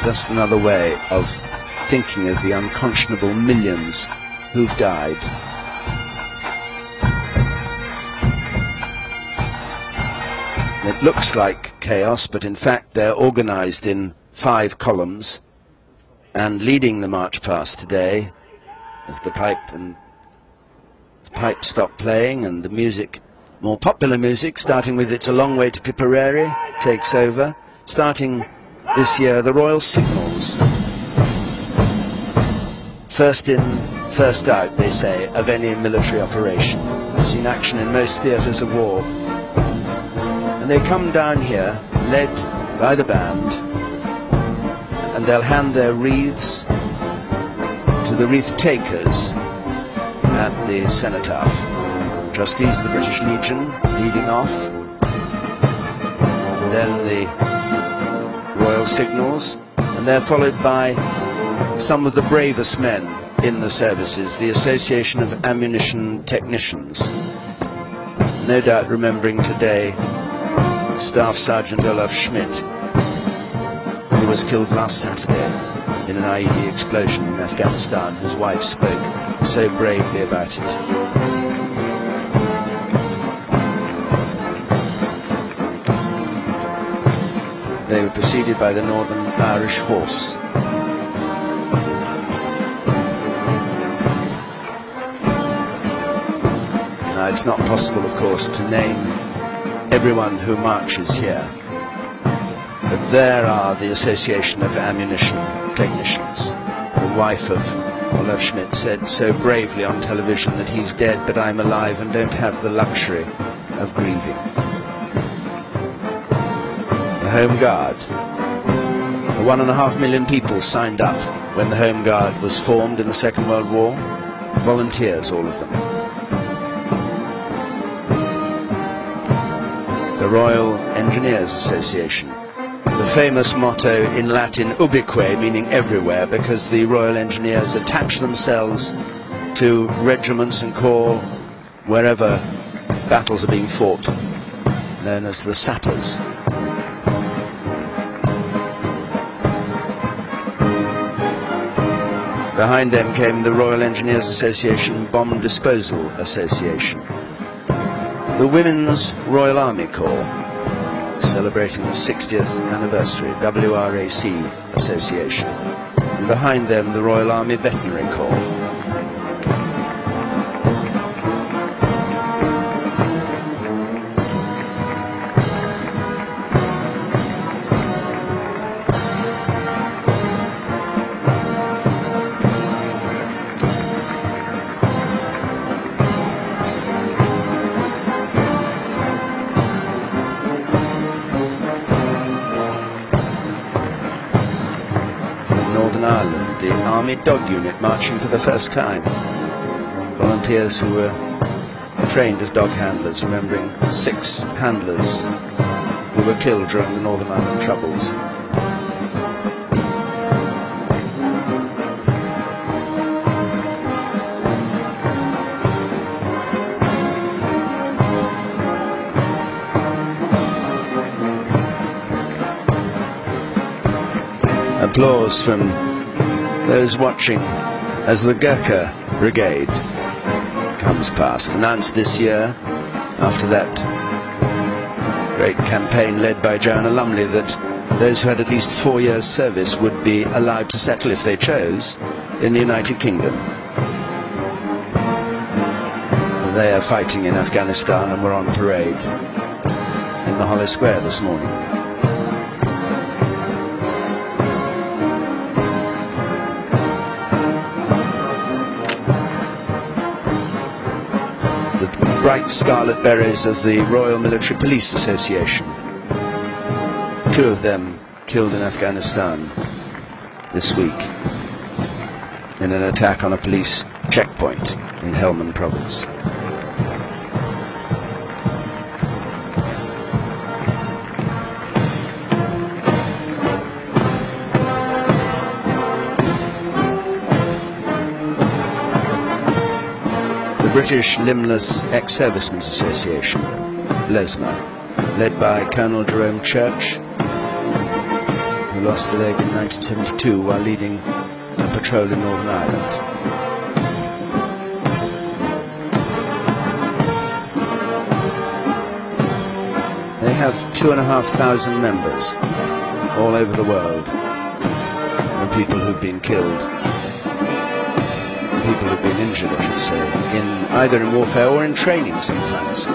just another way of thinking of the unconscionable millions who've died. It looks like chaos, but in fact they're organized in 5 columns, and leading the march past today as the pipes stop playing and the music, more popular music, starting with It's a Long Way to Tipperary, takes over. Starting this year, the Royal Signals. First in, first out, they say, of any military operation. I've seen action in most theatres of war. And they come down here, led by the band, and they'll hand their wreaths to the wreath takers at the cenotaph. Trustees of the British Legion leading off, and then the Royal Signals, and they're followed by some of the bravest men in the services, the Association of Ammunition Technicians. No doubt remembering today Staff Sergeant Olaf Schmidt, who was killed last Saturday in an IED explosion in Afghanistan, whose wife spoke so bravely about it. They were preceded by the Northern Irish Horse. Now, it's not possible, of course, to name everyone who marches here, but there are the Association of Ammunition Technicians. The wife of Olaf Schmidt said so bravely on television that he's dead, but I'm alive and don't have the luxury of grieving. The Home Guard. 1.5 million people signed up when the Home Guard was formed in the Second World War. Volunteers, all of them. The Royal Engineers Association. The famous motto in Latin, ubique, meaning everywhere, because the Royal Engineers attach themselves to regiments and corps wherever battles are being fought, known as the sappers. Behind them came the Royal Engineers Association Bomb Disposal Association. The Women's Royal Army Corps, celebrating the 60th anniversary, WRAC Association. And behind them, the Royal Army Veterinary Corps. Ireland, the Army Dog Unit marching for the first time. Volunteers who were trained as dog handlers, remembering 6 handlers who were killed during the Northern Ireland Troubles. Applause from those watching as the Gurkha Brigade comes past, announced this year after that great campaign led by Joanna Lumley that those who had at least 4 years' service would be allowed to settle, if they chose, in the United Kingdom. They are fighting in Afghanistan and were on parade in the Hollow Square this morning. Bright scarlet berets of the Royal Military Police Association. 2 of them killed in Afghanistan this week in an attack on a police checkpoint in Helmand province. British Limbless Ex-Servicemen's Association, LESMA, led by Colonel Jerome Church, who who lost a leg in 1972 while leading a patrol in Northern Ireland. They have 2,500 members all over the world, and people who've been killed, and people who've been injured, I should say, either in warfare or in training sometimes.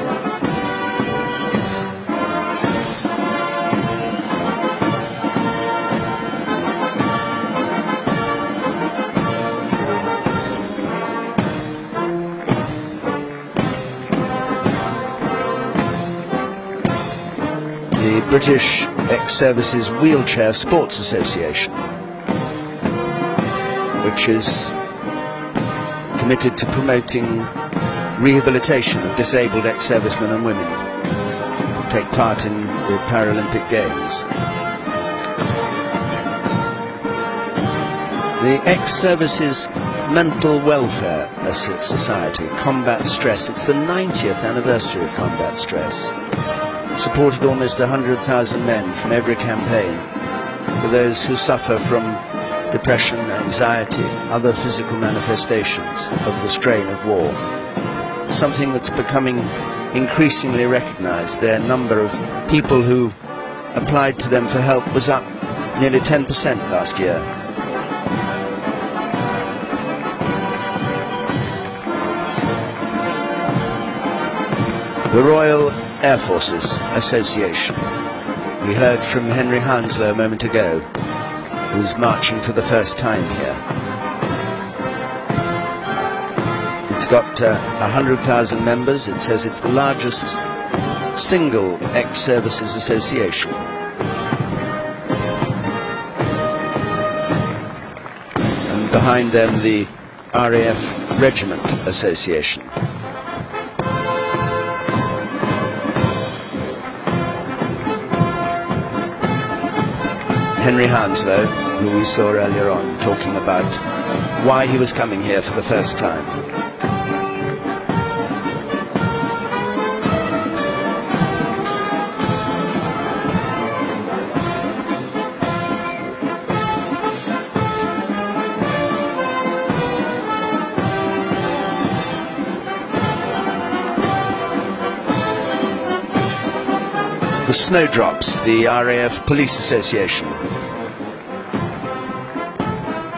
The British Ex-Services Wheelchair Sports Association, which is committed to promoting rehabilitation of disabled ex-servicemen and women who take part in the Paralympic Games. The Ex-Services Mental Welfare Society, Combat Stress, it's the 90th anniversary of combat stress. Supported almost 100,000 men from every campaign for those who suffer from depression, anxiety, other physical manifestations of the strain of war. Something that's becoming increasingly recognized. Their number of people who applied to them for help was up nearly 10% last year. The Royal Air Forces Association. We heard from Henry Hounslow a moment ago, who's marching for the first time here. It's got 100,000 members. It says it's the largest single ex-services association. And behind them, the RAF Regiment Association. Henry Hounslow, who we saw earlier on, talking about why he was coming here for the first time. The Snowdrops, the RAF Police Association,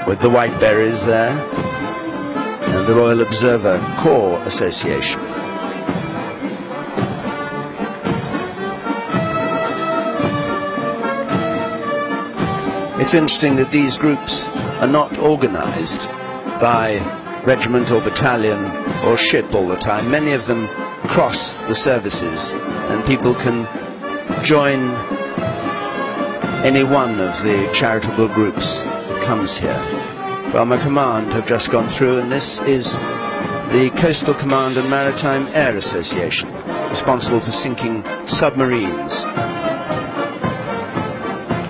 with the Whiteberries there, and the Royal Observer Corps Association. It's interesting that these groups are not organized by regiment or battalion or ship all the time. Many of them cross the services, and people can join any one of the charitable groups that comes here. Well, my command have just gone through, and this is the Coastal Command and Maritime Air Association, responsible for sinking submarines.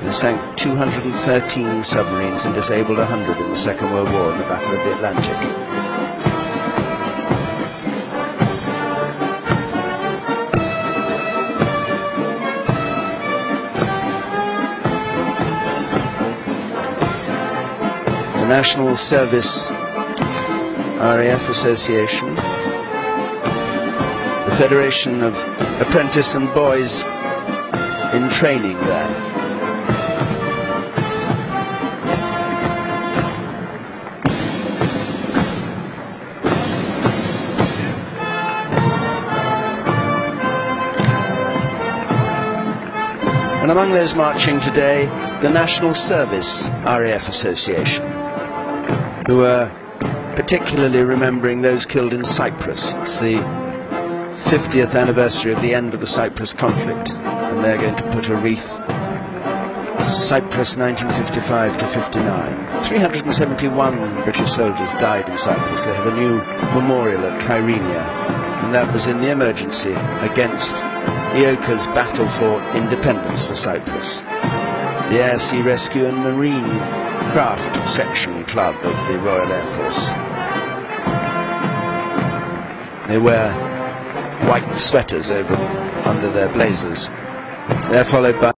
They sank 213 submarines and disabled 100 in the Second World War in the Battle of the Atlantic. The National Service RAF Association, the Federation of Apprentice and Boys in Training there. And among those marching today, the National Service RAF Association, who are particularly remembering those killed in Cyprus. It's the 50th anniversary of the end of the Cyprus conflict, and they're going to put a wreath. Cyprus 1955 to 59. 371 British soldiers died in Cyprus. They have a new memorial at Kyrenia, and that was in the emergency against Ioka's battle for independence for Cyprus. The Air, Sea Rescue and Marine Craft Section Club of the Royal Air Force. They wear white sweaters under their blazers. They're followed by